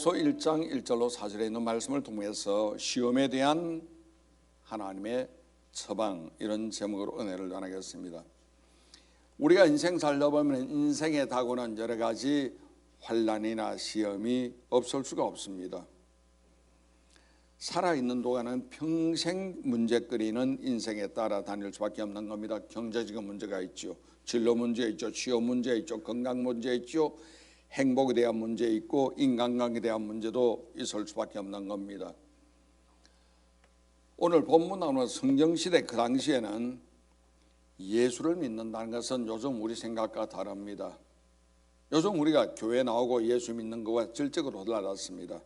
서 1장 1절로 4절에 있는 말씀을 통해서 시험에 대한 하나님의 처방, 이런 제목으로 은혜를 나누겠습니다. 우리가 인생 살다 보면 인생에 다가오는 여러 가지 환난이나 시험이 없을 수가 없습니다. 살아있는 동안은 평생 문제거리는 인생에 따라다닐 수밖에 없는 겁니다. 경제적인 문제가 있죠, 진로 문제 있죠, 취업 문제 있죠, 건강 문제 있죠, 행복에 대한 문제 있고 인간관계에 대한 문제도 있을 수밖에 없는 겁니다. 오늘 본문 나오는 성경시대 그 당시에는 예수를 믿는다는 것은 요즘 우리 생각과 다릅니다. 요즘 우리가 교회 나오고 예수 믿는 것과 질적으로 달랐습니다.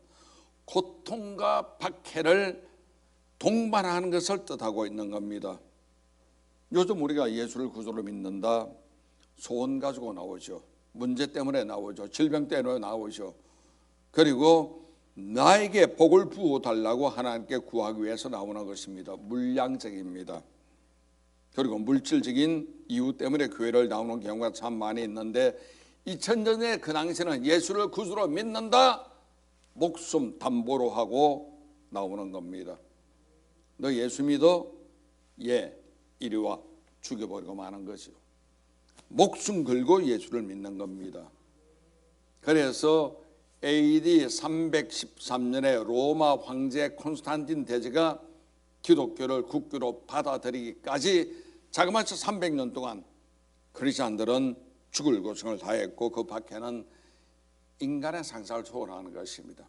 고통과 박해를 동반하는 것을 뜻하고 있는 겁니다. 요즘 우리가 예수를 구주로 믿는다, 소원 가지고 나오죠, 문제 때문에 나오죠, 질병 때문에 나오죠. 그리고 나에게 복을 부어달라고 하나님께 구하기 위해서 나오는 것입니다. 물량적입니다. 그리고 물질적인 이유 때문에 교회를 나오는 경우가 참 많이 있는데, 2000년에 그 당시에는 예수를 구주로 믿는다, 목숨 담보로 하고 나오는 겁니다. 너 예수 믿어? 예, 이리 와, 죽여버리고 마는 거죠. 목숨 걸고 예수를 믿는 겁니다. 그래서 AD 313년에 로마 황제 콘스탄틴 대제가 기독교를 국교로 받아들이기까지 자그마치 300년 동안 크리스찬들은 죽을 고생을 다했고, 그 밖에는 인간의 상상을 초월하는 것입니다.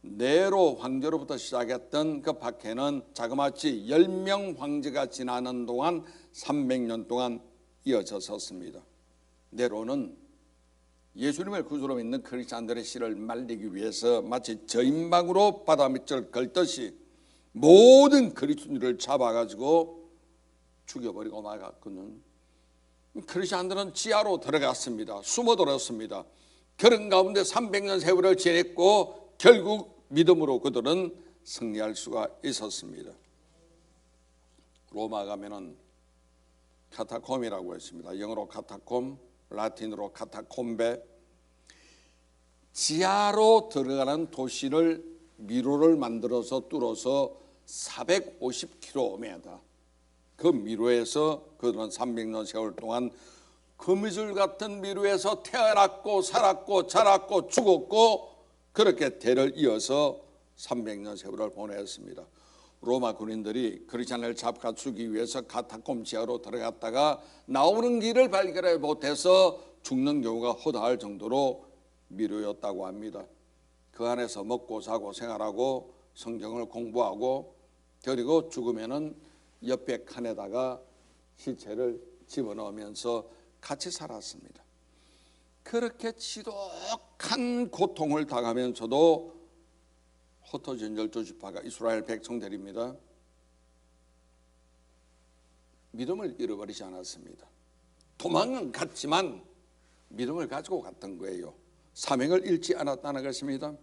네로 황제로부터 시작했던 그 밖에는 자그마치 10명 황제가 지나는 동안 300년 동안 이어졌었습니다. 네로는 예수님을 구주로 믿는 크리스찬들의 씨를 말리기 위해서 마치 저인방으로 바다밑을 걸듯이 모든 그리스도인들을 잡아가지고 죽여버리고 나갔거든. 크리스찬들은 지하로 들어갔습니다. 숨어들었습니다. 그런 가운데 300년 세월을 지냈고 결국 믿음으로 그들은 승리할 수가 있었습니다. 로마 가면은 카타콤이라고 했습니다. 영어로 카타콤, 라틴어로 카타콤베. 지하로 들어가는 도시를 미로를 만들어서 뚫어서 450km, 그 미로에서 그들은 300년 세월 동안 거미줄 같은 미로에서 태어났고 살았고 자랐고 죽었고, 그렇게 대를 이어서 300년 세월을 보냈습니다. 로마 군인들이 크리스찬을 잡아주기 위해서 카타콤 지하로 들어갔다가 나오는 길을 발견하지 못해서 죽는 경우가 허다할 정도로 미로였다고 합니다. 그 안에서 먹고 자고 생활하고 성경을 공부하고, 그리고 죽으면은 옆에 칸에다가 시체를 집어넣으면서 같이 살았습니다. 그렇게 지독한 고통을 당하면서도 흩어진 12지파가 이스라엘 백성들입니다. 믿음을 잃어버리지 않았습니다. 도망은 갔지만 믿음을 가지고 갔던 거예요. 사명을 잃지 않았다는 것입니다.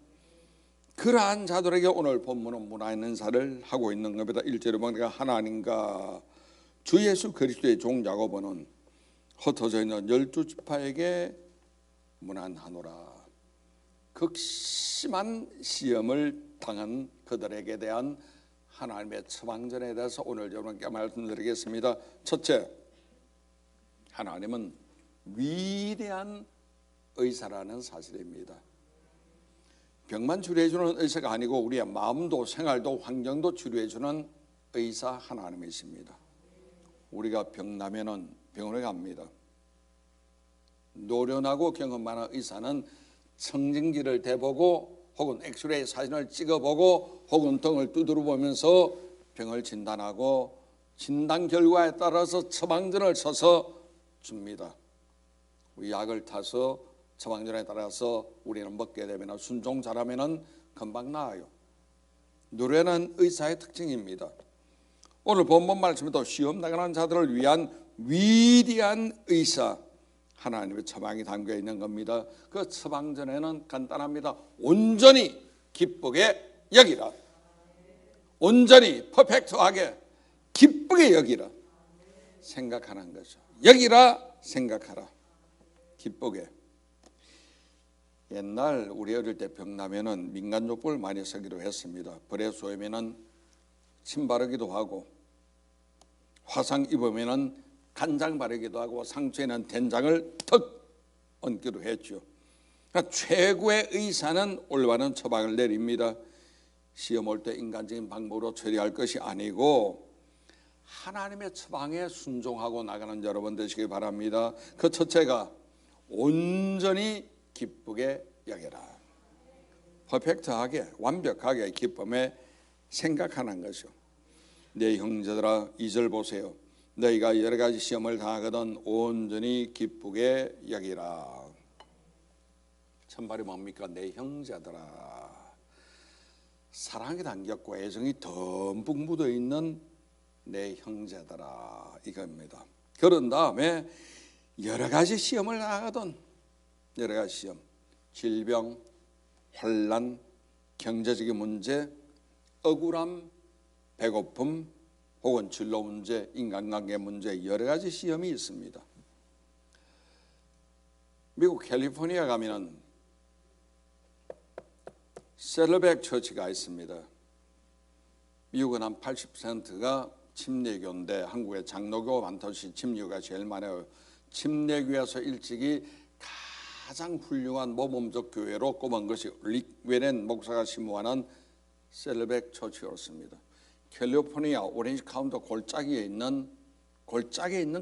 그러한 자들에게 오늘 본문은 문안 인사를 하고 있는 겁니다. 1절에 보니까 하나님과 주 예수 그리스도의 종 야고보는 흩어져 있는 12지파에게 문안하노라. 극심한 시험을 당한 그들에게 대한 하나님의 처방전에 대해서 오늘 여러분께 말씀드리겠습니다. 첫째, 하나님은 위대한 의사라는 사실입니다. 병만 치료해주는 의사가 아니고 우리의 마음도 생활도 환경도 치료해주는 의사 하나님이십니다. 우리가 병나면은 병원에 갑니다. 노련하고 경험 많은 의사는 청진기를 대보고 혹은 엑스레이 사진을 찍어보고 혹은 등을 두드려 보면서 병을 진단하고 진단 결과에 따라서 처방전을 써서 줍니다. 약을 타서 처방전에 따라서 우리는 먹게 되면 순종 잘하면 금방 나아요. 노련한 의사의 특징입니다. 오늘 본문 말씀에도 시험 나가는 자들을 위한 위대한 의사 하나님의 처방이 담겨 있는 겁니다. 그 처방전에는 간단합니다. 온전히 기쁘게 여기라. 온전히 퍼펙트하게 기쁘게 여기라. 생각하는 거죠. 여기라, 생각하라. 기쁘게. 옛날 우리 어릴 때 병나면은 민간요법을 많이 쓰기도 했습니다. 벌에 쏘이면은 침 바르기도 하고, 화상 입으면은 간장 바르기도 하고, 상처에는 된장을 턱 얹기도 했죠. 그러니까 최고의 의사는 올바른 처방을 내립니다. 시험 올 때 인간적인 방법으로 처리할 것이 아니고 하나님의 처방에 순종하고 나가는 여러분 되시기 바랍니다. 그 첫째가 온전히 기쁘게 여겨라. 퍼펙트하게, 완벽하게 기쁨에 생각하는 것이요. 내 형제들아, 2절 보세요. 너희가 여러 가지 시험을 당하거든 온전히 기쁘게 여기라. 첫말이 뭡니까? 내 형제들아. 사랑이 담겼고 애정이 듬뿍 묻어 있는 내 형제들아, 이겁니다. 그런 다음에 여러 가지 시험을 당하거든, 여러 가지 시험, 질병, 환난, 경제적인 문제, 억울함, 배고픔, 혹은 진로 문제, 인간관계 문제, 여러 가지 시험이 있습니다. 미국 캘리포니아 가면은 셀러백 처치가 있습니다. 미국은 한 80%가 침례교인데 한국의 장로교 많듯이 침례교가 제일 많아요. 침례교에서 일찍이 가장 훌륭한 모범적 교회로 꼽은 것이 릭 웨렌 목사가 심무하는 셀러백 처치였습니다. 캘리포니아 오렌지 카운티 골짜기에 있는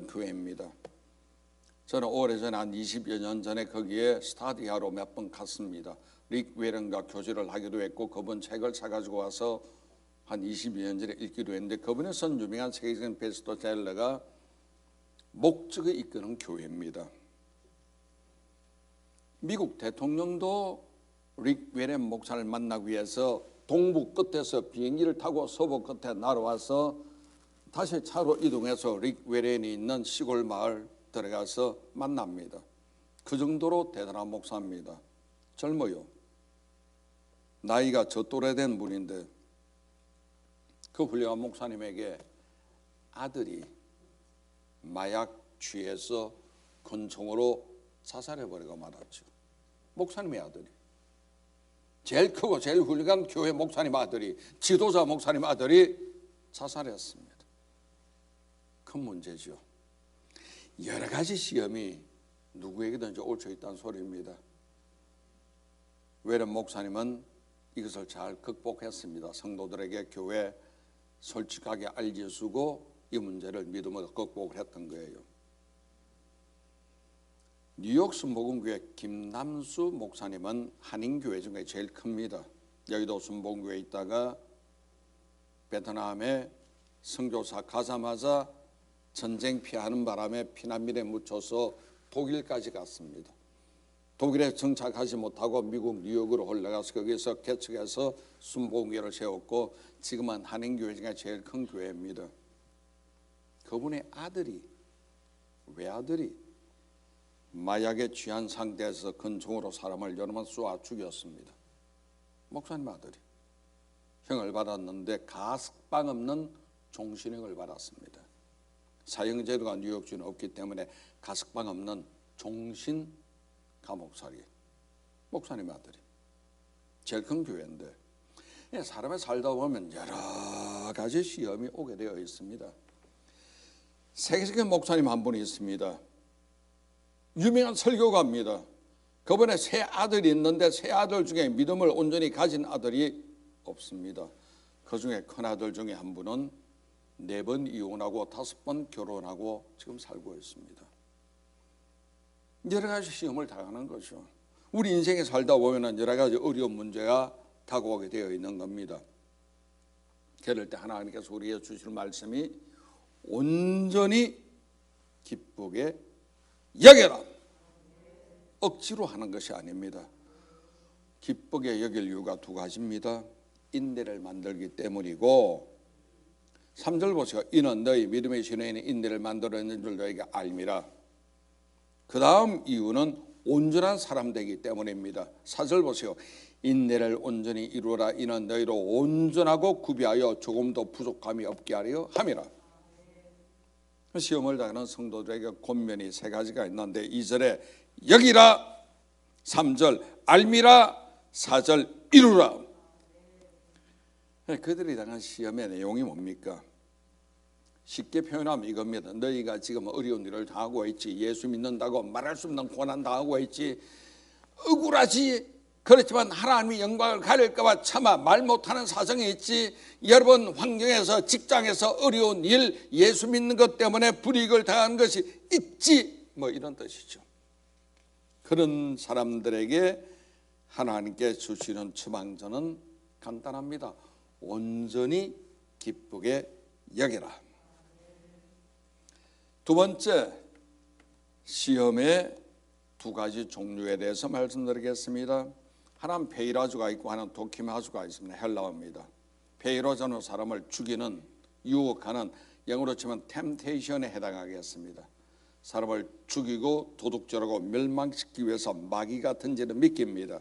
교회입니다. 저는 오래전에 한 20여 년 전에 거기에 스타디하러 몇 번 갔습니다. 릭 웨렌과 교제를 하기도 했고 그분 책을 사가지고 와서 한 20여 년 전에 읽기도 했는데, 그분의 선 유명한 세계적인 베스트셀러가 목적을 이끄는 교회입니다. 미국 대통령도 릭 웨렌 목사를 만나기 위해서 동부 끝에서 비행기를 타고 서부 끝에 날아와서 다시 차로 이동해서 릭 웨렌이 있는 시골 마을 들어가서 만납니다. 그 정도로 대단한 목사입니다. 젊어요. 나이가 저 또래 된 분인데 그 훌륭한 목사님에게 아들이 마약 취해서 권총으로 자살해버리고 말았죠. 목사님의 아들이, 제일 크고 제일 훌륭한 교회 목사님 아들이, 지도자 목사님 아들이 자살했습니다. 큰 문제죠. 여러 가지 시험이 누구에게든지 올 수 있다는 소리입니다. 웨렌 목사님은 이것을 잘 극복했습니다. 성도들에게 교회 솔직하게 알려주고 이 문제를 믿음으로 극복을 했던 거예요. 뉴욕 순복음교회 김남수 목사님은 한인교회 중에 제일 큽니다. 여기도 순복음교회에 있다가 베트남에 선교사 가자마자 전쟁 피하는 바람에 피난민에 묻혀서 독일까지 갔습니다. 독일에 정착하지 못하고 미국 뉴욕으로 올라가서 거기서 개척해서 순복음교회를 세웠고 지금은 한인교회 중에 제일 큰 교회입니다. 그분의 아들이, 외아들이 마약에 취한 상태에서 권총으로 사람을 여러 번 쏘아 죽였습니다. 목사님 아들이 형을 받았는데 가석방 없는 종신형을 받았습니다. 사형제도가 뉴욕주는 없기 때문에 가석방 없는 종신 감옥살이. 목사님 아들이 제일 큰 교회인데 사람이 살다 보면 여러 가지 시험이 오게 되어 있습니다. 세계적인 목사님 한 분이 있습니다. 유명한 설교가입니다. 그분의 세 아들이 있는데 세 아들 중에 믿음을 온전히 가진 아들이 없습니다. 그 중에 큰 아들 중에 한 분은 4번 이혼하고 5번 결혼하고 지금 살고 있습니다. 여러 가지 시험을 당하는 거죠. 우리 인생에 살다 보면 여러 가지 어려운 문제가 다가오게 되어 있는 겁니다. 그럴 때 하나님께서 우리에게 주실 말씀이 온전히 기쁘게 여겨라. 억지로 하는 것이 아닙니다. 기쁘게 여길 이유가 2가지입니다. 인내를 만들기 때문이고, 3절 보세요. 이는 너희 믿음의 신뢰인이 인내를 만들어내는 줄 너희가 알미라. 그 다음 이유는 온전한 사람 되기 때문입니다. 4절 보세요. 인내를 온전히 이루어라. 이는 너희로 온전하고 구비하여 조금도 부족함이 없게 하려 함이라. 시험을 당하는 성도들에게 권면이 3가지가 있는데 2절에 여기라, 3절 알미라 4절 이루라. 그들이 당한 시험의 내용이 뭡니까? 쉽게 표현하면 이겁니다. 너희가 지금 어려운 일을 당하고 있지, 예수 믿는다고 말할 수 없는 고난 당하고 있지, 억울하지. 그렇지만 하나님이 영광을 가릴까 봐 차마 말 못하는 사정이 있지. 여러분 환경에서, 직장에서 어려운 일, 예수 믿는 것 때문에 불이익을 당한 것이 있지, 뭐 이런 뜻이죠. 그런 사람들에게 하나님께 주시는 추방전은 간단합니다. 온전히 기쁘게 여겨라. 두 번째, 시험의 두 가지 종류에 대해서 말씀드리겠습니다. 하나는 페이라주가 있고 하나는 도키마주가 있습니다. 헬라어입니다. 페이라주는 사람을 죽이는, 유혹하는, 영어로 치면 템테이션에 해당하겠습니다. 사람을 죽이고 도둑질하고 멸망시키기 위해서 마귀가 던지는 미끼입니다.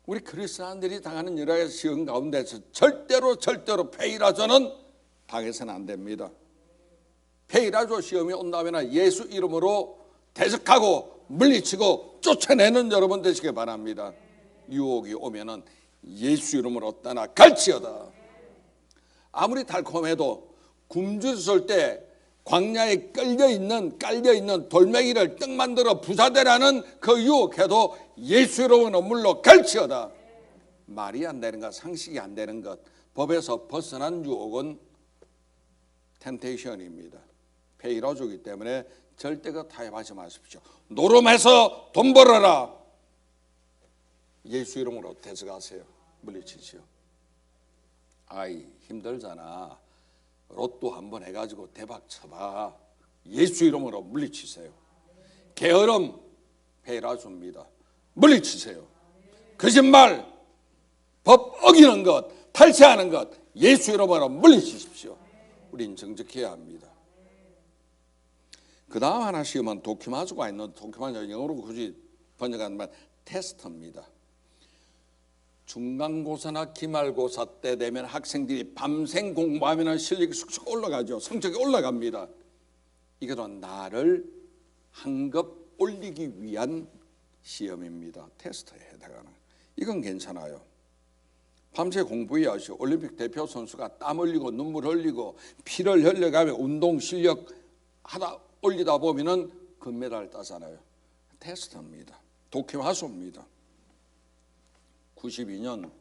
우리 그리스도인들이 당하는 여러 가지 시험 가운데서 절대로 페이라주는 당해서는 안 됩니다. 페이라주 시험이 온다면 예수 이름으로 대적하고 물리치고 쫓아내는 여러분 되시길 바랍니다. 유혹이 오면은 예수 이름으로 떠나 갈지어다. 아무리 달콤해도 굶주 쏠 때 광야에 깔려있는 돌멩이를 떡 만들어 부사대라는 그 유혹해도 예수 이름으로 물러 갈지어다. 말이 안 되는 것, 상식이 안 되는 것, 법에서 벗어난 유혹은 템테이션입니다. 페이라주기 때문에 절대 그 타협하지 마십시오. 노름해서 돈 벌어라. 예수 이름으로 대적하세요. 물리치시오. 아이 힘들잖아. 로또 한번 해가지고 대박 쳐봐. 예수 이름으로 물리치세요. 게으름 페이라주입니다. 물리치세요. 거짓말, 법 어기는 것, 탈취하는 것 예수 이름으로 물리치십시오. 우린 정직해야 합니다. 그 다음 하나 시험은 도키마주가 있는, 도키마주 영어로 굳이 번역하면 테스트입니다. 중간고사나 기말고사 때 되면 학생들이 밤생 공부하면 실력이 쑥쑥 올라가죠. 성적이 올라갑니다. 이것은 나를 한 급 올리기 위한 시험입니다. 테스트에 해당하는. 이건 괜찮아요. 밤새 공부해야죠. 올림픽 대표 선수가 땀 흘리고 눈물 흘리고 피를 흘려가며 운동 실력 하다 올리다 보면은 금메달 따잖아요. 테스트입니다. 도키마주입니다. 92년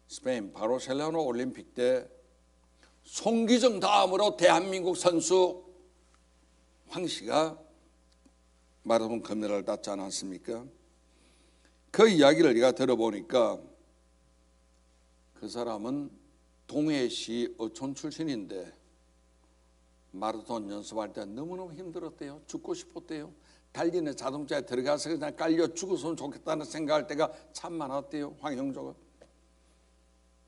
스페인 바르셀로나 올림픽 때 송기정 다음으로 대한민국 선수 황 씨가 마라톤 금메달을 땄지 않았습니까? 그 이야기를 내가 들어보니까 그 사람은 동해시 어촌 출신인데 마라톤 연습할 때 너무너무 힘들었대요. 죽고 싶었대요. 달리는 자동차에 들어가서 그냥 깔려 죽었으면 좋겠다는 생각할 때가 참 많았대요. 황형조가.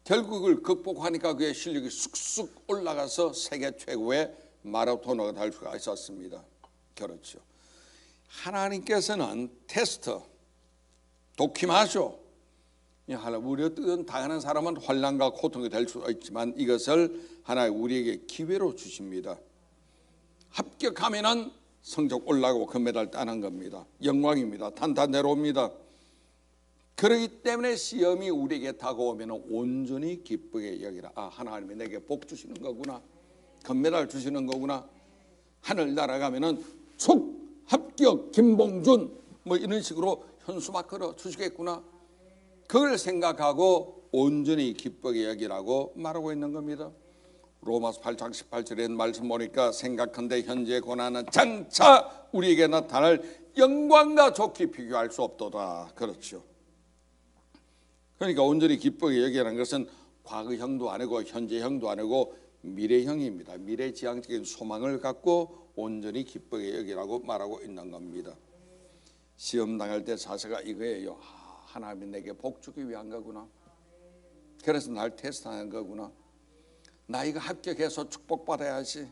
결국을 극복하니까 그의 실력이 쑥쑥 올라가서 세계 최고의 마라토너가 될 수가 있었습니다. 그렇죠. 하나님께서는 테스트, 도키마주, 우리가 뜻은 당하는 사람은 환난과 고통이 될 수 있지만 이것을 하나의 우리에게 기회로 주십니다. 합격하면은 성적 올라가고 금메달 따는 겁니다. 영광입니다. 탄탄대로입니다. 그렇기 때문에 시험이 우리에게 다가오면 온전히 기쁘게 여기라. 아, 하나님이 내게 복 주시는 거구나. 금메달 주시는 거구나. 하늘 날아가면은 속 합격 김봉준 뭐 이런 식으로 현수막 주시겠구나. 그걸 생각하고 온전히 기쁘게 여기라고 말하고 있는 겁니다. 로마서 8장 18절에 말씀 보니까 생각한데 현재 고난은 장차 우리에게 나타날 영광과 좋게 비교할 수 없도다. 그렇죠. 그러니까 온전히 기쁘게 여기라는 것은 과거형도 아니고 현재형도 아니고 미래형입니다. 미래지향적인 소망을 갖고 온전히 기쁘게 여기라고 말하고 있는 겁니다. 시험 당할 때 자세가 이거예요. 하나님이 내게 복 주기 위한 거구나. 그래서 날 테스트하는 거구나. 나 이거 합격해서 축복받아야지.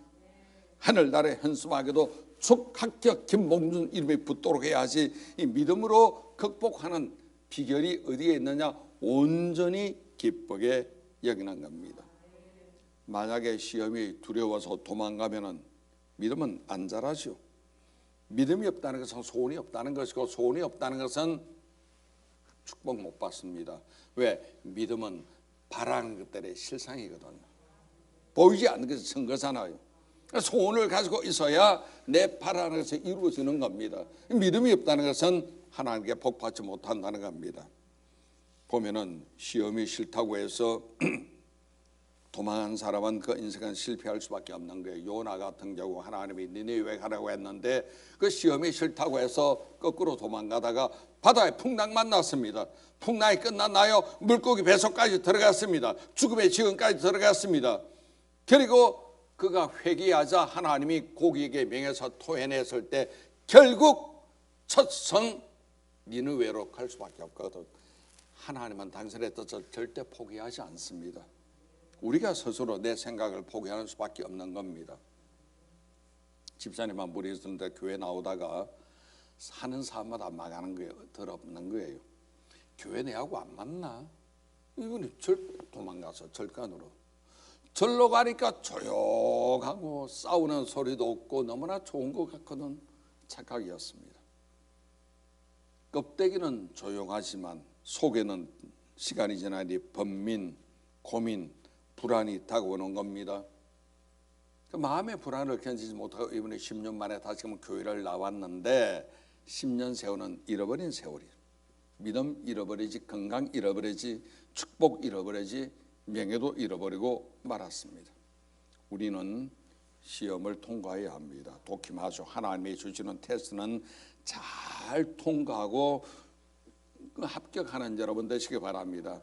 하늘나라에 현수막에도 축합격 김봉준 이름이 붙도록 해야지. 이 믿음으로 극복하는 비결이 어디에 있느냐? 온전히 기쁘게 여기는 겁니다. 만약에 시험이 두려워서 도망가면은 믿음은 안 자라죠. 믿음이 없다는 것은 소원이 없다는 것이고 소원이 없다는 것은 축복 못 받습니다. 왜? 믿음은 바라는 것들의 실상이거든요. 보이지 않는 것이 증거잖아요. 소원을 가지고 있어야 내 바라는 것이 이루어지는 겁니다. 믿음이 없다는 것은 하나님께 복받지 못한다는 겁니다. 보면은 시험이 싫다고 해서 도망한 사람은 그 인생은 실패할 수밖에 없는 거예요. 요나 같은 경우 하나님이 니네웨 가라고 했는데 그 시험이 싫다고 해서 거꾸로 도망가다가 바다에 풍랑 만났습니다. 풍랑이 끝났나요? 물고기 뱃속까지 들어갔습니다. 죽음의 지경까지 들어갔습니다. 그리고 그가 회개하자 하나님이 고기에게 명해서 토해냈을 때 결국 첫성 니느웨로 갈 수밖에 없거든. 하나님은 당신의 뜻을 절대 포기하지 않습니다. 우리가 스스로 내 생각을 포기하는 수밖에 없는 겁니다. 집사님 한 분이 있었는데 교회 나오다가 사는 사람마다 망하는 거예요. 덜 없는 거예요. 교회 내하고 안 맞나? 이분이 도망가서 절간으로. 절로 가니까 조용하고 싸우는 소리도 없고 너무나 좋은 것 같거든. 착각이었습니다. 껍데기는 조용하지만 속에는 시간이 지나니 번민, 고민, 불안이 다가오는 겁니다. 그 마음의 불안을 견디지 못하고 이번에 10년 만에 다시금 교회를 나왔는데 10년 세월은 잃어버린 세월이에요. 믿음 잃어버리지, 건강 잃어버리지, 축복 잃어버리지, 명예도 잃어버리고 말았습니다. 우리는 시험을 통과해야 합니다. 도키마쇼 하나님이 주시는 테스트는 잘 통과하고 합격하는 여러분 되시기 바랍니다.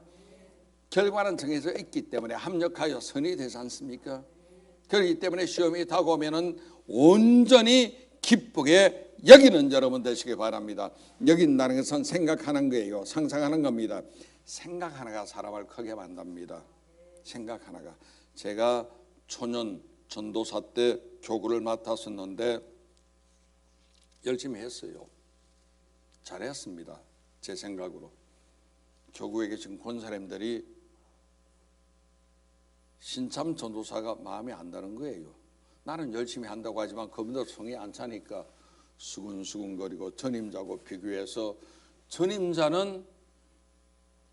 결과는 정해져 있기 때문에 합력하여 선이 되지 않습니까? 그렇기 때문에 시험이 다가오면은 온전히 기쁘게 여기는 여러분 되시기 바랍니다. 여긴다는 것은 생각하는 거예요. 상상하는 겁니다. 생각 하나가 사람을 크게 만듭니다. 생각 하나가. 제가 초년 전도사 때 교구를 맡았었는데 열심히 했어요. 잘했습니다. 제 생각으로. 교구에 계신 권사님들이 신참 전도사가 마음에 안 드는 거예요. 나는 열심히 한다고 하지만 그분들 성이 안 차니까 수근수근거리고 전임자하고 비교해서 전임자는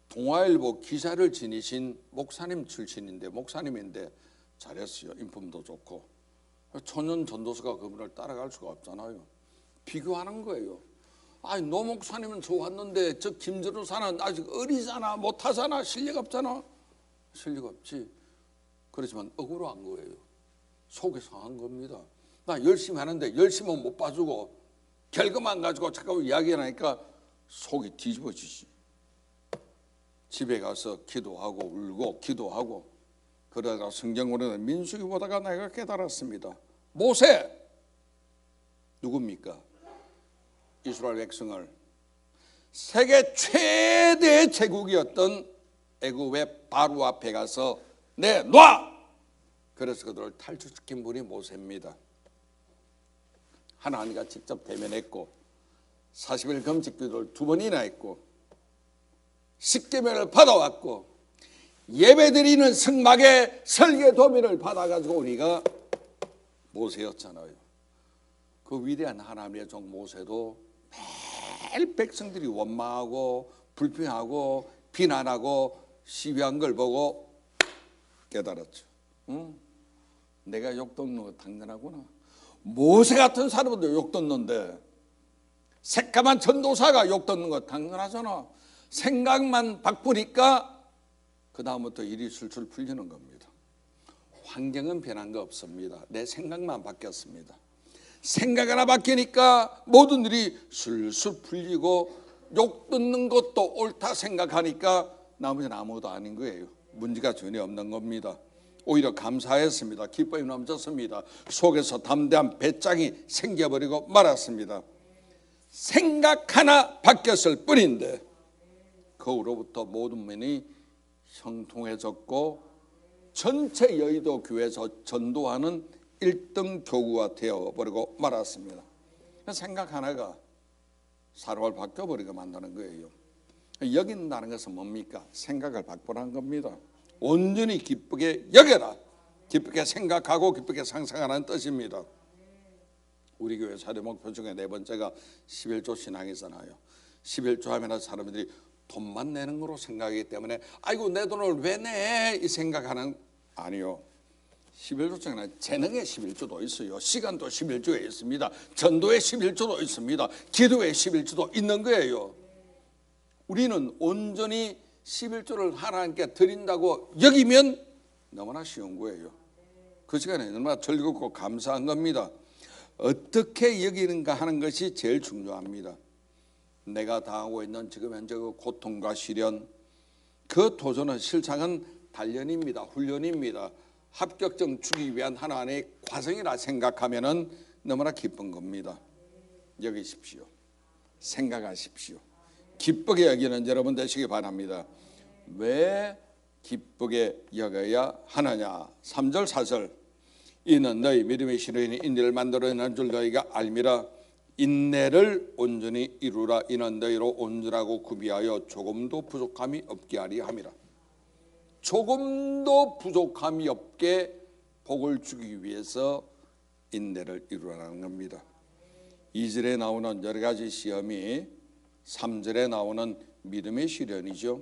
동아일보 기자를 지니신 목사님 출신인데 목사님인데 잘했어요. 인품도 좋고. 초년 전도사가 그분을 따라갈 수가 없잖아요. 비교하는 거예요. 아니 노 목사님은 좋았는데 저 김전도사는 아직 어리잖아, 못하잖아, 실력 없잖아. 실력 없지. 그렇지만 억울한 거예요. 속이 상한 겁니다. 나 열심히 하는데 열심히 못 봐주고 결과만 가지고 자꾸 이야기하니까 속이 뒤집어지지. 집에 가서 기도하고 울고 기도하고 그러다가 성경으로는 민수기 보다가 내가 깨달았습니다. 모세 누굽니까? 이스라엘 백성을 세계 최대 제국이었던 애굽의 바로 앞에 가서 내놔! 그래서 그들을 탈출시킨 분이 모세입니다. 하나님과 직접 대면했고 40일 금식기도를 2번이나 했고 십계명을 받아왔고 예배드리는 성막의 설계 도면을 받아가지고 우리가 모세였잖아요. 그 위대한 하나님의 종 모세도 매일 백성들이 원망하고 불평하고 비난하고 시비한 걸 보고 깨달았죠. 내가 욕 듣는 거 당연하구나. 모세 같은 사람도 욕 듣는데 새까만 전도사가 욕 듣는 거 당연하잖아. 생각만 바꾸니까 그 다음부터 일이 술술 풀리는 겁니다. 환경은 변한 거 없습니다. 내 생각만 바뀌었습니다. 생각 하나 바뀌니까 모든 일이 술술 풀리고 욕 듣는 것도 옳다 생각하니까 나머지는 아무것도 아닌 거예요. 문제가 전혀 없는 겁니다. 오히려 감사했습니다. 기쁨이 넘쳤습니다. 속에서 담대한 배짱이 생겨버리고 말았습니다. 생각 하나 바뀌었을 뿐인데 그 후로부터 모든 면이 형통해졌고 전체 여의도 교회에서 전도하는 1등 교구가 되어버리고 말았습니다. 생각 하나가 사람을 바꿔버리게 만드는 거예요. 여긴다는 것은 뭡니까? 생각을 바꾸라는 겁니다. 온전히 기쁘게 여겨라. 기쁘게 생각하고 기쁘게 상상하라는 뜻입니다. 우리 교회 사례 목표 중에 4번째가 11조 신앙이잖아요. 11조 하면 사람들이 돈만 내는 거로 생각하기 때문에 아이고 내 돈을 왜 내? 이 생각하는 아니요. 11조장에는 재능의 11조도 있어요. 시간도 11조에 있습니다. 전도의 11조도 있습니다. 기도의 11조도 있는 거예요. 우리는 온전히 11조를 하나님께 드린다고 여기면 너무나 쉬운 거예요. 그 시간에 얼마나 즐겁고 감사한 겁니다. 어떻게 여기는가 하는 것이 제일 중요합니다. 내가 당하고 있는 지금 현재 그 고통과 시련, 그 도전은 실상은 단련입니다. 훈련입니다. 합격증 주기 위한 하나님의 과정이라 생각하면 너무나 기쁜 겁니다. 여기십시오. 생각하십시오. 기쁘게 여기는 여러분 되시기 바랍니다. 왜 기쁘게 여겨야 하느냐? 3절 4절 이는 너희 믿음의 실현이 인내를 만들어내는 줄 너희가 알미라. 인내를 온전히 이루라. 이는 너희로 온전하고 구비하여 조금도 부족함이 없게 하리 함이라. 조금도 부족함이 없게 복을 주기 위해서 인내를 이루라는 겁니다. 2절에 나오는 여러 가지 시험이 3절에 나오는 믿음의 시련이죠.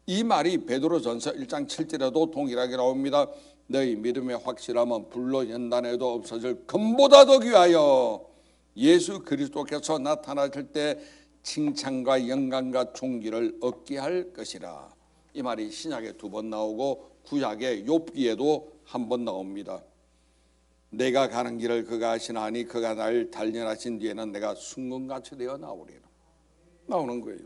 이 말이 베드로전서 1장 7절에도 동일하게 나옵니다. 너희 믿음의 확실함은 불로 연단해도 없어질 금보다 더 귀하여 예수 그리스도께서 나타나실 때 칭찬과 영광과 존귀를 얻게 할 것이라. 이 말이 신약에 2번 나오고 구약의 욥기에도 1번 나옵니다. 내가 가는 길을 그가 아시나니 그가 날 단련하신 뒤에는 내가 순금같이 되어 나오리라. 나오는 거예요.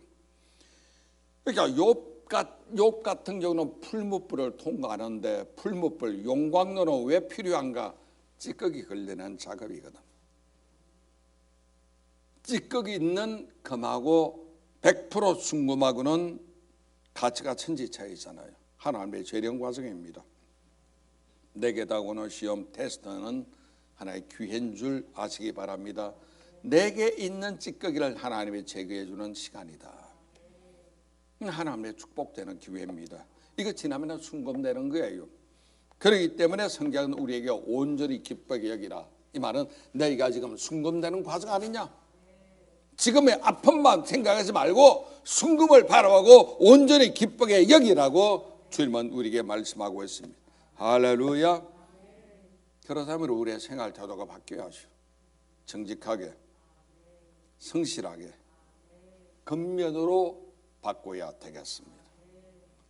그러니까 욥 같은 경우는 풀무불을 통과하는데 풀무불 용광로는 왜 필요한가? 찌꺼기 걸리는 작업이거든. 찌꺼기 있는 금하고 100% 순금하고는 가치가 천지 차이잖아요. 하나님의 재련 과정입니다. 내게 다가오는 시험 테스트는 하나의 기회인 줄 아시기 바랍니다. 내게 있는 찌꺼기를 하나님이 제거해 주는 시간이다. 하나님의 축복되는 기회입니다. 이거 지나면 순금되는 거예요. 그렇기 때문에 성경은 우리에게 온전히 기쁘게 여기라. 이 말은 너희가 지금 순금되는 과정 아니냐? 지금의 아픔만 생각하지 말고 순금을 바라보고 온전히 기쁘게 여기라고 주님은 우리에게 말씀하고 있습니다. 할렐루야. 그렇다면 우리의 생활 태도가 바뀌어야죠. 정직하게, 성실하게, 근면으로 바꿔야 되겠습니다.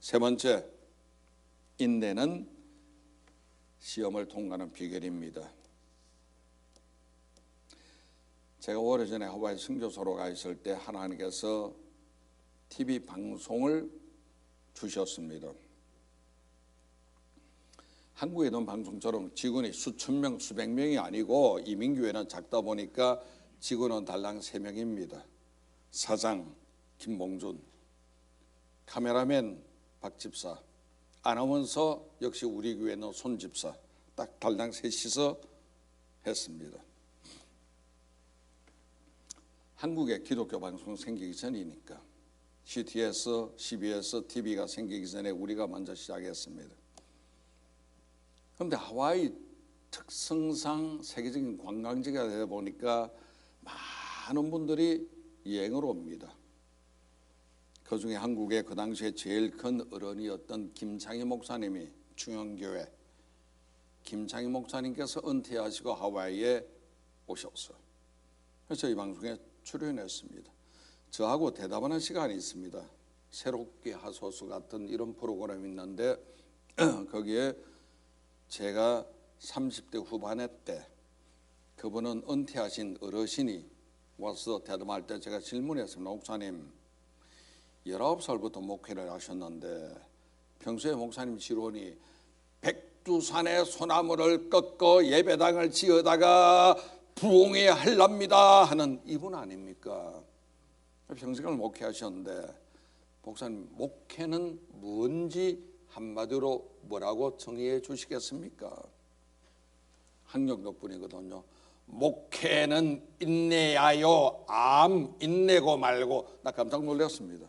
세 번째, 인내는 시험을 통과하는 비결입니다. 제가 오래전에 하와이 선교소로 가 있을 때 하나님께서 TV 방송을 주셨습니다. 한국에 있는 방송처럼 직원이 수천 명, 수백 명이 아니고 이민교회는 작다 보니까 직원은 달랑 3명입니다. 사장 김봉준, 카메라맨 박집사, 아나운서 역시 우리 교회는 손집사, 딱 달랑 셋이서 했습니다. 한국에 기독교 방송 생기기 전이니까 CTS, CBS, TV가 생기기 전에 우리가 먼저 시작했습니다. 그런데 하와이 특성상 세계적인 관광지가 되다 보니까 많은 분들이 여행을 옵니다. 그중에 한국의 그 당시에 제일 큰 어른이었던 김창희 목사님이 중앙교회 김창희 목사님께서 은퇴하시고 하와이에 오셨어요. 그래서 이 방송에 출연했습니다. 저하고 대답하는 시간이 있습니다. 새롭게 하소서 같은 이런 프로그램이 있는데 거기에 제가 30대 후반에 때 그분은 은퇴하신 어르신이 와서 대담할 때 제가 질문했습니다. 목사님 19살부터 목회를 하셨는데 평소에 목사님 지론이 백두산의 소나무를 꺾어 예배당을 지어다가 부흥해야 할랍니다 하는 이분 아닙니까? 평생을 목회하셨는데 목사님 목회는 뭔지 한마디로 뭐라고 정의해 주시겠습니까? 학력 덕분이거든요. 목회는 인내하여 인내고 말고. 나 깜짝 놀랐습니다.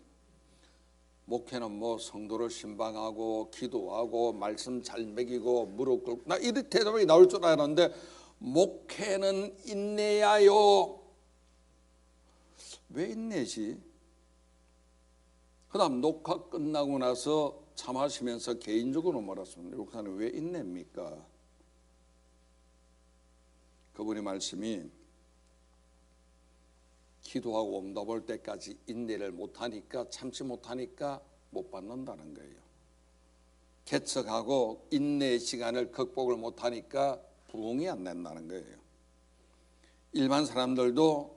목회는 뭐 성도를 신방하고 기도하고 말씀 잘 먹이고 무릎 꿇고 나 이런 대답이 나올 줄 알았는데 목회는 인내하여. 왜 인내지? 그다음 녹화 끝나고 나서 차 마시면서 개인적으로 말했습니다. 목사님 왜 인내입니까? 그분의 말씀이 기도하고 응답할 때까지 인내를 못하니까, 참지 못하니까 못 받는다는 거예요. 개척하고 인내의 시간을 극복을 못하니까 부흥이 안 된다는 거예요. 일반 사람들도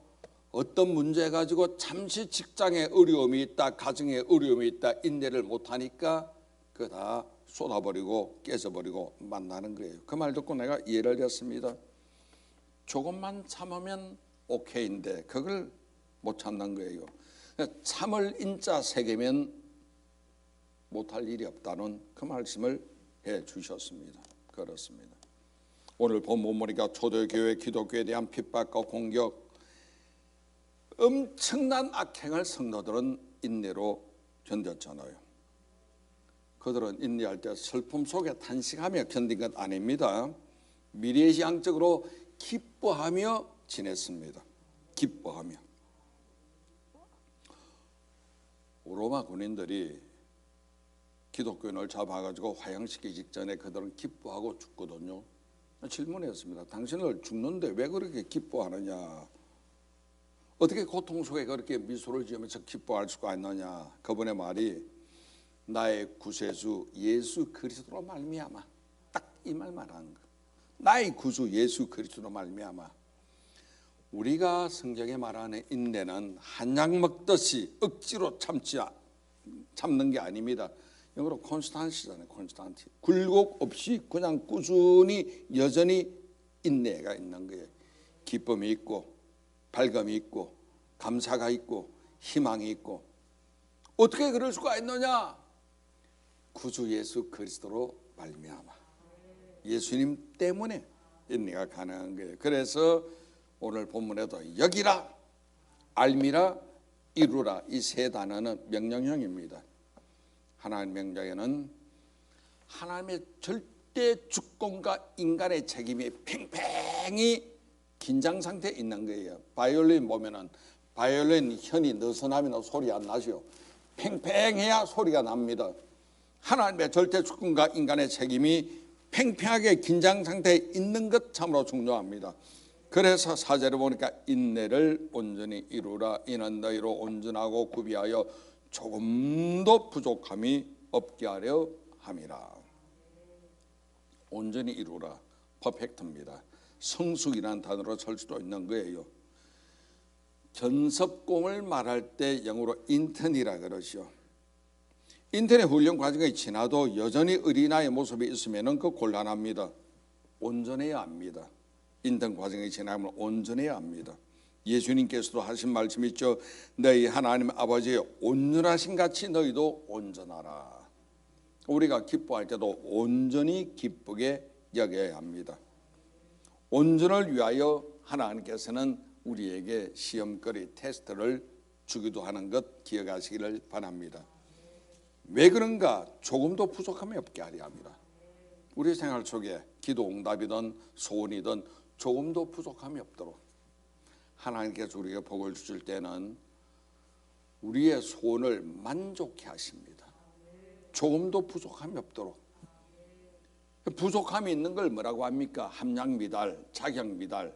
어떤 문제 가지고 잠시 직장에 어려움이 있다, 가정에 어려움이 있다, 인내를 못하니까 그거 다 쏟아버리고 깨져버리고 만나는 거예요. 그 말 듣고 내가 이해를 했습니다. 조금만 참으면 오케이인데 그걸 못 참는 거예요. 참을 인자 세 개면 못할 일이 없다는 그 말씀을 해 주셨습니다. 그렇습니다. 오늘 본문 보니까 초대교회 기독교에 대한 핍박과 공격, 엄청난 악행을 성도들은 인내로 견뎠잖아요. 그들은 인내할 때 슬픔 속에 탄식하며 견딘 것 아닙니다. 미래지향적으로 기뻐하며 지냈습니다. 기뻐하며. 로마 군인들이 기독교인을 잡아가지고 화형시키기 직전에 그들은 기뻐하고 죽거든요. 질문했습니다. 당신을 죽는데 왜 그렇게 기뻐하느냐? 어떻게 고통 속에 그렇게 미소를 지으면서 기뻐할 수가 있느냐? 그분의 말이 나의 구세주 예수 그리스도로 말미암아. 딱 이 말 말하는 거. 나의 구주 예수 그리스도로 말미암아. 우리가 성경에 말하는 인내는 한약 먹듯이 억지로 참는 게 아닙니다. 영어로 콘스탄시잖아요. 콘스탄티. 굴곡 없이 그냥 꾸준히 여전히 인내가 있는 거예요. 기쁨이 있고 밝음이 있고 감사가 있고 희망이 있고. 어떻게 그럴 수가 있느냐? 구주 예수 그리스도로 말미암아. 예수님 때문에 인내가 가능한 거예요. 그래서 오늘 본문에도 여기라, 알미라, 이루라 이 세 단어는 명령형입니다. 하나님 명령에는 하나님의 절대 주권과 인간의 책임이 팽팽히 긴장 상태에 있는 거예요. 바이올린 보면은 바이올린 현이 느슨하면 소리 안 나죠. 팽팽해야 소리가 납니다. 하나님의 절대 주권과 인간의 책임이 팽팽하게 긴장 상태에 있는 것 참으로 중요합니다. 그래서 4절에 보니까 인내를 온전히 이루라. 이는 너희로 온전하고 구비하여 조금도 부족함이 없게 하려 함이라. 온전히 이루라. 퍼펙트입니다. 성숙이라는 단어로 설 수도 있는 거예요. 견습공을 말할 때 영어로 인턴이라 그러죠. 인턴의 훈련 과정이 지나도 여전히 어린아이의 모습이 있으면 그 곤란합니다. 온전해야 합니다. 인턴 과정이 지나면 온전해야 합니다. 예수님께서도 하신 말씀 있죠. 너희 하나님 아버지의 온전하신 같이 너희도 온전하라. 우리가 기뻐할 때도 온전히 기쁘게 여겨야 합니다. 온전을 위하여 하나님께서는 우리에게 시험거리 테스트를 주기도 하는 것 기억하시기를 바랍니다. 왜 그런가? 조금도 부족함이 없게 하려 합니다. 우리 생활 속에 기도 응답이든 소원이든 조금도 부족함이 없도록 하나님께서 우리에게 복을 주실 때는 우리의 소원을 만족해 하십니다. 조금도 부족함이 없도록. 부족함이 있는 걸 뭐라고 합니까? 함량 미달, 자격 미달.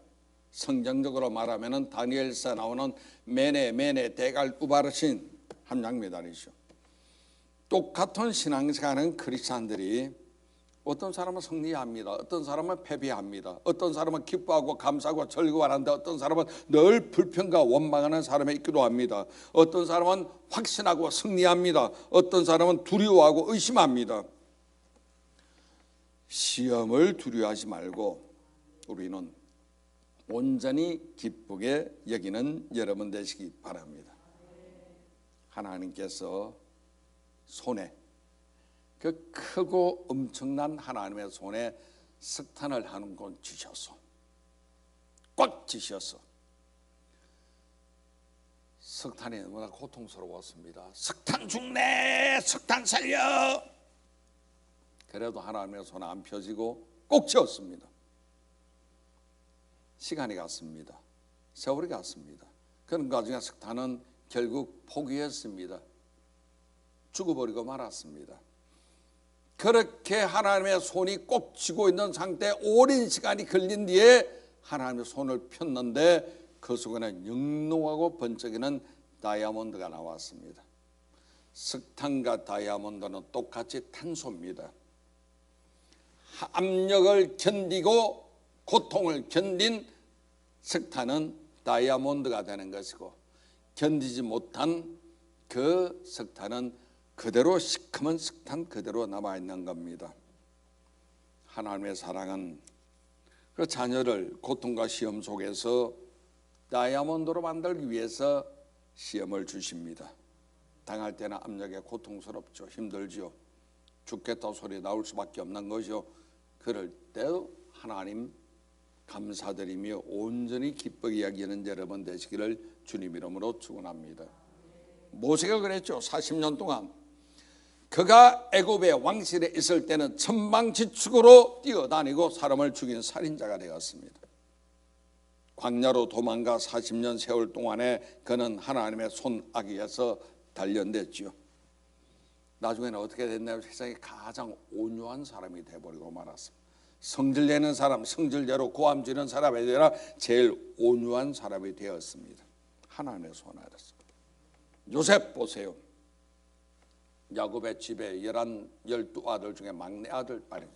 성경적으로 말하면 다니엘서 나오는 메네 대갈 우바르신 함량 미달이죠. 똑같은 신앙생활하는 크리스찬들이 어떤 사람은 승리합니다. 어떤 사람은 패배합니다. 어떤 사람은 기뻐하고 감사하고 즐거워하는데 어떤 사람은 늘 불평과 원망하는 사람이 있기도 합니다. 어떤 사람은 확신하고 승리합니다. 어떤 사람은 두려워하고 의심합니다. 시험을 두려워하지 말고 우리는 온전히 기쁘게 여기는 여러분 되시기 바랍니다. 하나님께서 손에 그 크고 엄청난 하나님의 손에 석탄을 하는 건 쥐셨어. 꽉 쥐셨어. 석탄이 너무나 고통스러웠습니다. 석탄 죽네, 석탄 살려. 그래도 하나님의 손 안 펴지고 꼭 쥐었습니다. 시간이 갔습니다. 세월이 갔습니다. 그런 과정에 석탄은 결국 포기했습니다. 죽어버리고 말았습니다. 그렇게 하나님의 손이 꼭 쥐고 있는 상태에 오랜 시간이 걸린 뒤에 하나님의 손을 폈는데 그 속에는 영롱하고 번쩍이는 다이아몬드가 나왔습니다. 석탄과 다이아몬드는 똑같이 탄소입니다. 압력을 견디고 고통을 견딘 석탄은 다이아몬드가 되는 것이고, 견디지 못한 그 석탄은 그대로 시커먼 석탄 그대로 남아있는 겁니다. 하나님의 사랑은 그 자녀를 고통과 시험 속에서 다이아몬드로 만들기 위해서 시험을 주십니다. 당할 때는 압력에 고통스럽죠. 힘들죠. 죽겠다 소리 나올 수밖에 없는 것이죠. 그럴 때도 하나님 감사드리며 온전히 기쁘게 여기는 여러분 되시기를 주님 이름으로 축원합니다. 모세가 그랬죠. 40년 동안 그가 애굽의 왕실에 있을 때는 천방지축으로 뛰어다니고 사람을 죽인 살인자가 되었습니다. 광야로 도망가 40년 세월 동안에 그는 하나님의 손아귀에서 단련됐죠. 나중에는 어떻게 됐나요? 세상에 가장 온유한 사람이 되어버리고 말았습니다. 성질내는 사람, 성질대로 고함 지르는 사람이 아니라 제일 온유한 사람이 되었습니다. 하나님의 손 아래서. 요셉 보세요. 야곱의 집에 12아들 중에 막내 아들 말이죠.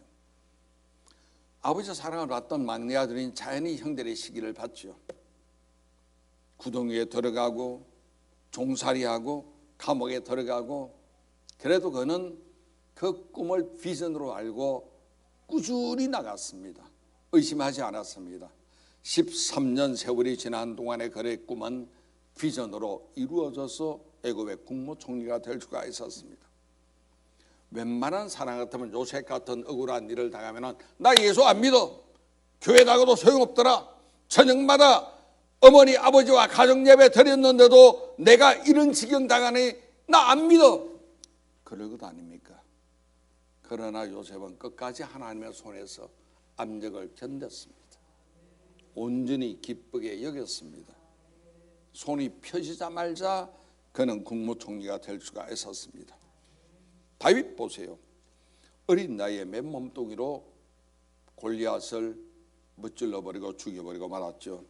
아버지 사랑을 받던 막내 아들인 자연히 형들의 시기를 받죠. 구덩이에 들어가고 종살이하고 감옥에 들어가고, 그래도 그는 그 꿈을 비전으로 알고 꾸준히 나갔습니다. 의심하지 않았습니다. 13년 세월이 지난 동안에 그의 꿈은 비전으로 이루어져서 애굽의 국무총리가 될 수가 있었습니다. 웬만한 사람 같으면 요셉 같은 억울한 일을 당하면 나 예수 안 믿어, 교회 나가도 소용없더라, 저녁마다 어머니 아버지와 가정예배 드렸는데도 내가 이런 지경 당하니 나 안 믿어, 그럴 것 아닙니까? 그러나 요셉은 끝까지 하나님의 손에서 압력을 견뎠습니다. 온전히 기쁘게 여겼습니다. 손이 펴지자마자 그는 국무총리가 될 수가 있었습니다. 다윗 보세요. 어린 나이에 맨몸뚱이로 골리앗을 무찔러버리고 죽여버리고 말았죠.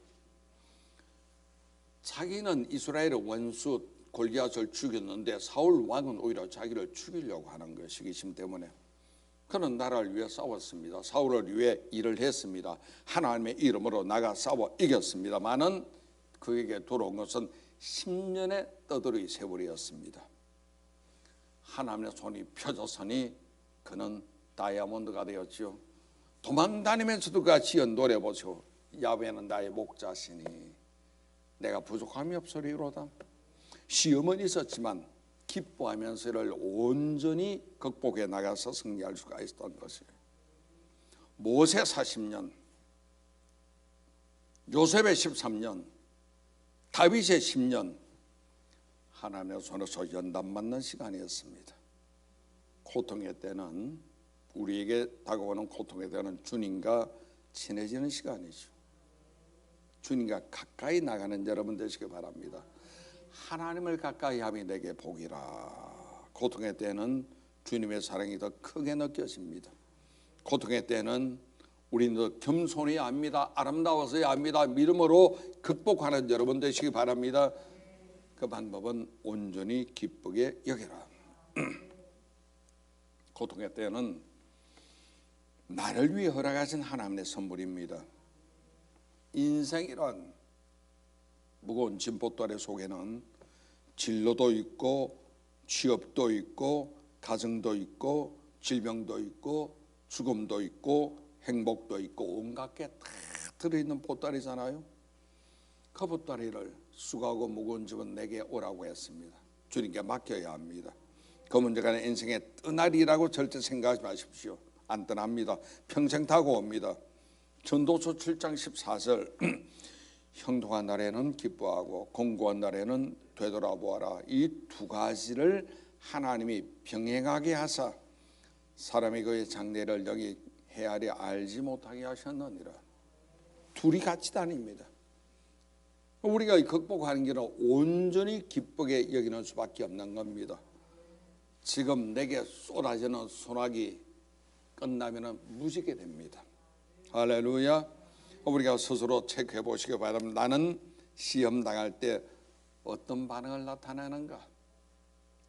자기는 이스라엘의 원수 골리앗을 죽였는데 사울 왕은 오히려 자기를 죽이려고 하는 것이 시기심 때문에 그는 나라를 위해 싸웠습니다. 사울을 위해 일을 했습니다. 하나님의 이름으로 나가 싸워 이겼습니다마는 그에게 돌아온 것은 10년의 떠돌이 세월이었습니다. 하나님의 손이 펴졌으니 그는 다이아몬드가 되었죠. 도망다니면서도 그가 지은 노래 보시오. 야훼는 나의 목자시니 내가 부족함이 없으리로다. 시험은 있었지만 기뻐하면서 이를 온전히 극복해 나가서 승리할 수가 있었던 것이에요. 모세 40년, 요셉의 13년, 다윗의 10년, 하나님의 손에서 연단 맞는 시간이었습니다. 고통의 때는, 우리에게 다가오는 고통의 때는 주님과 친해지는 시간이죠. 주님과 가까이 나가는 여러분 되시기 바랍니다. 하나님을 가까이 함이 내게 복이라. 고통의 때는 주님의 사랑이 더 크게 느껴집니다. 고통의 때는 우리는 더 겸손해야 합니다. 아름다워서야 합니다. 믿음으로 극복하는 여러분 되시기 바랍니다. 그 방법은 온전히 기쁘게 여기라. 고통의 때는 나를 위해 허락하신 하나님의 선물입니다. 인생이란 무거운 짐보따리 속에는 진로도 있고 취업도 있고 가정도 있고 질병도 있고 죽음도 있고 행복도 있고 온갖 게 다 들어있는 보따리잖아요. 그 보따리를 수고하고 무거운 짐은 내게 오라고 했습니다. 주님께 맡겨야 합니다. 그 문제가 인생의 떠나리라고 절대 생각하지 마십시오. 안 떠납니다. 평생 타고 옵니다. 전도서 7장 14절 형통한 날에는 기뻐하고 공고한 날에는 되돌아보아라. 이 두 가지를 하나님이 병행하게 하사 사람이 그의 장래를 여기 헤아려 알지 못하게 하셨느니라. 둘이 같이 다닙니다. 우리가 극복하는 길은 온전히 기쁘게 여기는 수밖에 없는 겁니다. 지금 내게 쏟아지는 소나기 끝나면 무지개 됩니다. 할렐루야. 우리가 스스로 체크해 보시기 바랍니다. 나는 시험 당할 때 어떤 반응을 나타내는가?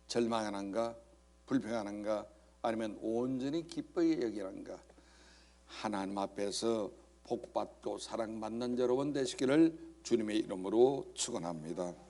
절망하는가? 불평하는가? 아니면 온전히 기뻐히 여기는가? 하나님 앞에서 복받고 사랑받는 여러분 되시기를 주님의 이름으로 축원합니다.